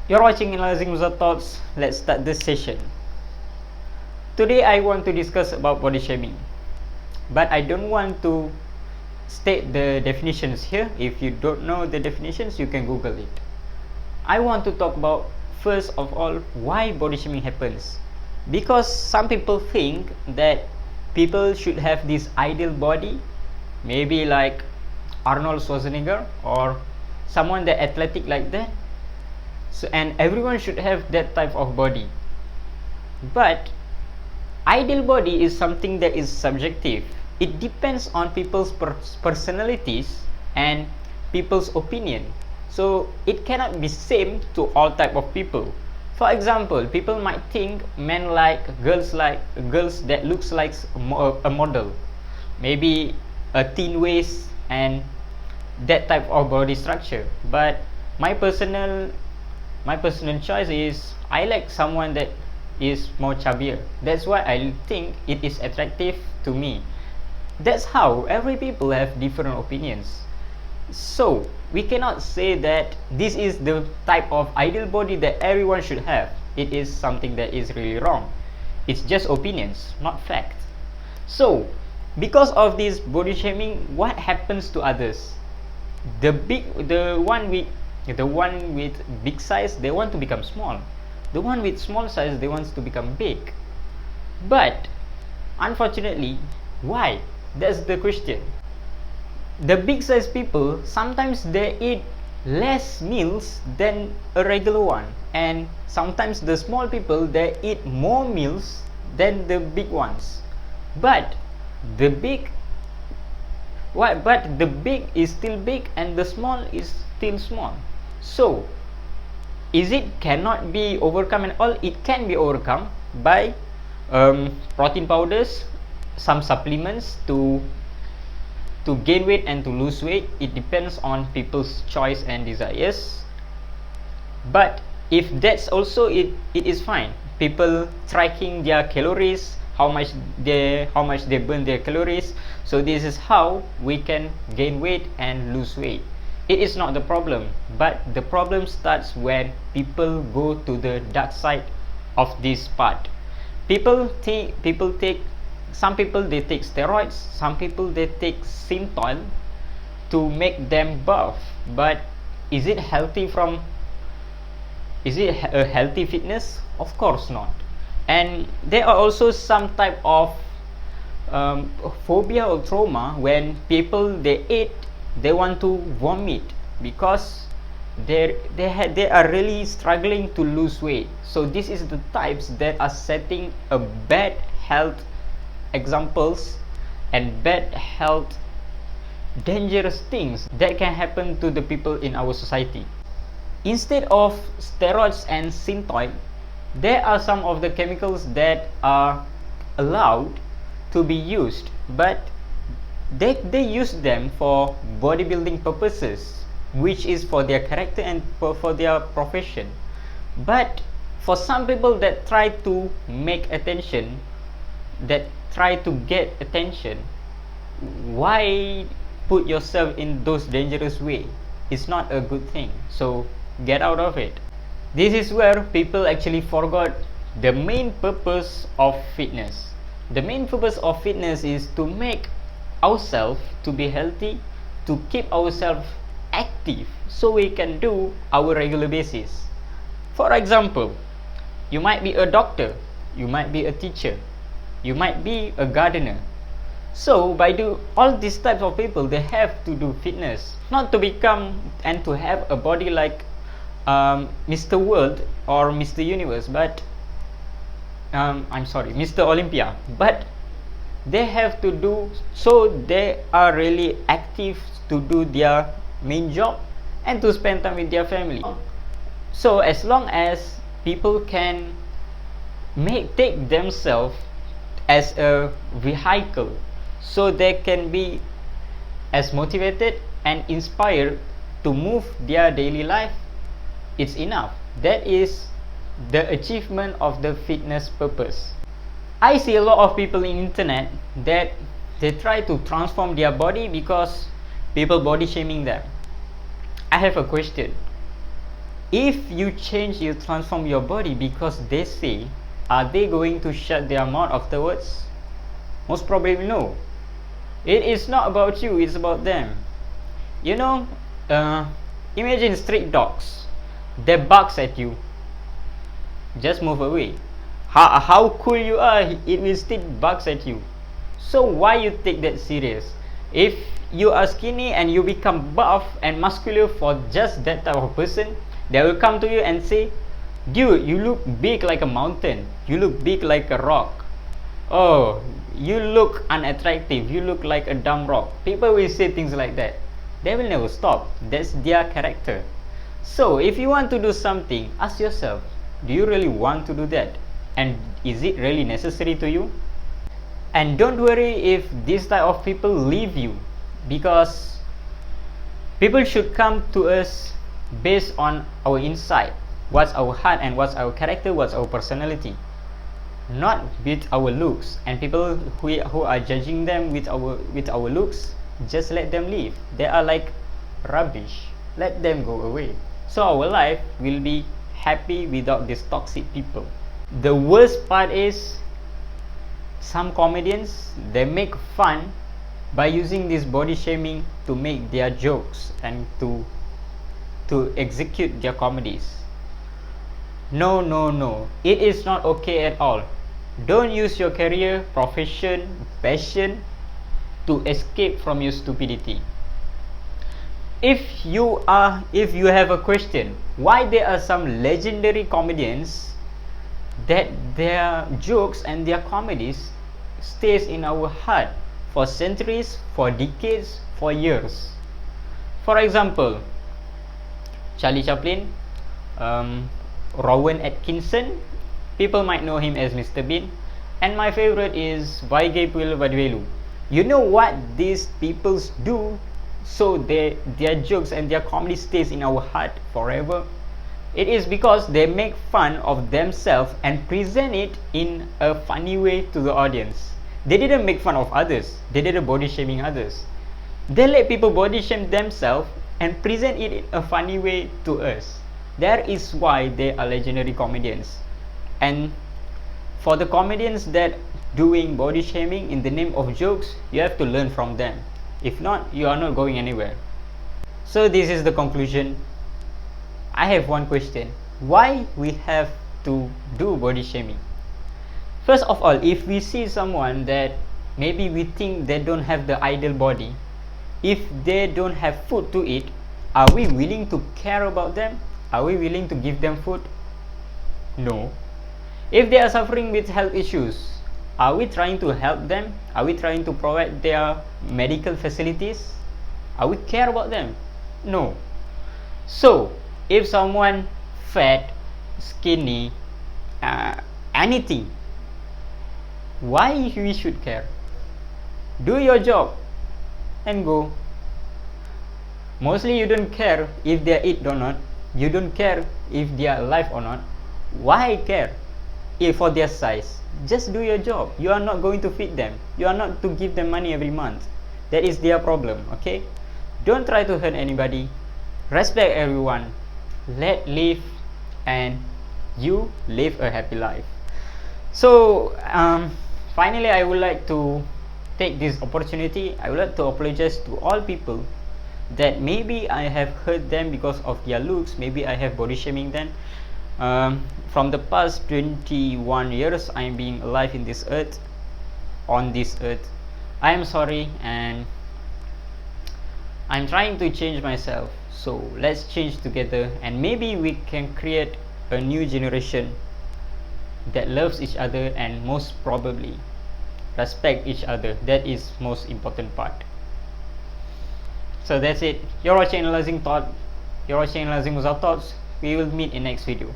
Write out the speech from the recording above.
You're watching Analyzing User Thoughts. Let's start this session. Today I want to discuss about body shaming, but I don't want to state the definitions here. If you don't know the definitions, you can Google it. I want to talk about, first of all, why body shaming happens. Because some people think that people should have this ideal body, maybe like Arnold Schwarzenegger or someone that athletic like that. So, and everyone should have that type of body. But ideal body is something that is subjective. It depends on people's personalities and people's opinion. So it cannot be same to all type of people. For example, people might think men like girls that looks like a model, maybe a thin waist and that type of body structure. But my personal choice is I like someone that is more chubbier. That's why I think it is attractive to me. That's how every people have different opinions. So we cannot say that this is the type of ideal body that everyone should have. It is something that is really wrong. It's just opinions, not fact. So because of this body shaming, what happens to others? The one with big size, they want to become small. The one with small size, they want to become big. But unfortunately, why? That's the question. The big size people, sometimes they eat less meals than a regular one, and sometimes the small people, they eat more meals than the big ones. But the big is still big and the small is still small. So is it cannot be overcome at all? It can be overcome by protein powders, some supplements to gain weight and to lose weight. It depends on people's choice and desires. But if that's also it is fine. People tracking their calories, how much they burn their calories. So this is how we can gain weight and lose weight. It is not the problem, but the problem starts when people go to the dark side of this part. Some people they take steroids, some people they take Synthol to make them buff. But is it a healthy fitness? Of course not. And there are also some type of phobia or trauma when people they want to vomit because they are really struggling to lose weight. So this is the types that are setting a bad health examples and bad health dangerous things that can happen to the people in our society. Instead of steroids and Synthol, there are some of the chemicals that are allowed to be used, but they use them for bodybuilding purposes, which is for their character and for their profession. But for some people that try to make attention, that try to get attention, why put yourself in those dangerous way? It's not a good thing. So get out of it. This is where people actually forgot the main purpose of fitness. The main purpose of fitness is to make ourselves to be healthy, to keep ourselves active so we can do our regular basis. For example, you might be a doctor, you might be a teacher, you might be a gardener. So by all these types of people, they have to do fitness, not to become and to have a body like Mr. World or Mr. Universe, but Mr. Olympia. But they have to do so they are really active to do their main job and to spend time with their family. So as long as people can take themselves as a vehicle, so they can be as motivated and inspired to move their daily life, it's enough. That is the achievement of the fitness purpose. I see a lot of people in internet that they try to transform their body because people body shaming them. I have a question. if you change, you transform your body because they say, are they going to shut their mouth afterwards? Most probably no. It is not about you, it's about them. You know, imagine street dogs. They barks at you. Just move away. How cool you are, it will still barks at you. So why you take that serious? If you are skinny and you become buff and muscular for just that type of person, they will come to you and say, dude, you look big like a mountain, you look big like a rock, oh, you look unattractive, you look like a dumb rock. People will say things like that. They will never stop. That's their character. So if you want to do something, ask yourself, do you really want to do that? And is it really necessary to you? And don't worry if this type of people leave you, because people should come to us based on our insight, what's our heart and what's our character, what's our personality, not with our looks. And people who are judging them with our looks, just let them leave. They are like rubbish. Let them go away. So our life will be happy without these toxic people. The worst part is some comedians, they make fun by using this body shaming to make their jokes and to execute their comedies. No, it is not okay at all. Don't use your career, profession, passion to escape from your stupidity. If you have a question why there are some legendary comedians that their jokes and their comedies stays in our heart for centuries, for decades, for years. For example, Charlie Chaplin, Rowan Atkinson, people might know him as Mr. Bean, and my favorite is Vaige Puilavadivelu. You know what these people do so their jokes and their comedy stays in our heart forever? It is because they make fun of themselves and present it in a funny way to the audience. They didn't make fun of others. They didn't body shaming others. They let people body shame themselves and present it in a funny way to us. That is why they are legendary comedians. And for the comedians that doing body shaming in the name of jokes, you have to learn from them. If not, you are not going anywhere. So this is the conclusion. I have one question. Why we have to do body shaming? First of all, if we see someone that maybe we think they don't have the ideal body, if they don't have food to eat, are we willing to care about them? Are we willing to give them food? No. If they are suffering with health issues, are we trying to help them? Are we trying to provide their medical facilities? Are we care about them? No. So if someone fat, skinny, anything, why we should care? Do your job and go. Mostly you don't care if they eat or not. You don't care if they are alive or not. Why care? If for their size, just do your job. You are not going to feed them. You are not to give them money every month. That is their problem. Okay, don't try to hurt anybody. Respect everyone. Let live, and you live a happy life. So finally, I would like to take this opportunity. I would like to apologize to all people that maybe I have hurt them because of their looks. Maybe I have body shaming them. From the past 21 years I'm being alive in this earth, on this earth, I am sorry, and I'm trying to change myself. So let's change together, and maybe we can create a new generation that loves each other and most probably respect each other. That is most important part. So that's it. You're watching Analyzing Thought. You're watching Analyzing Without Thoughts. We will meet in next video.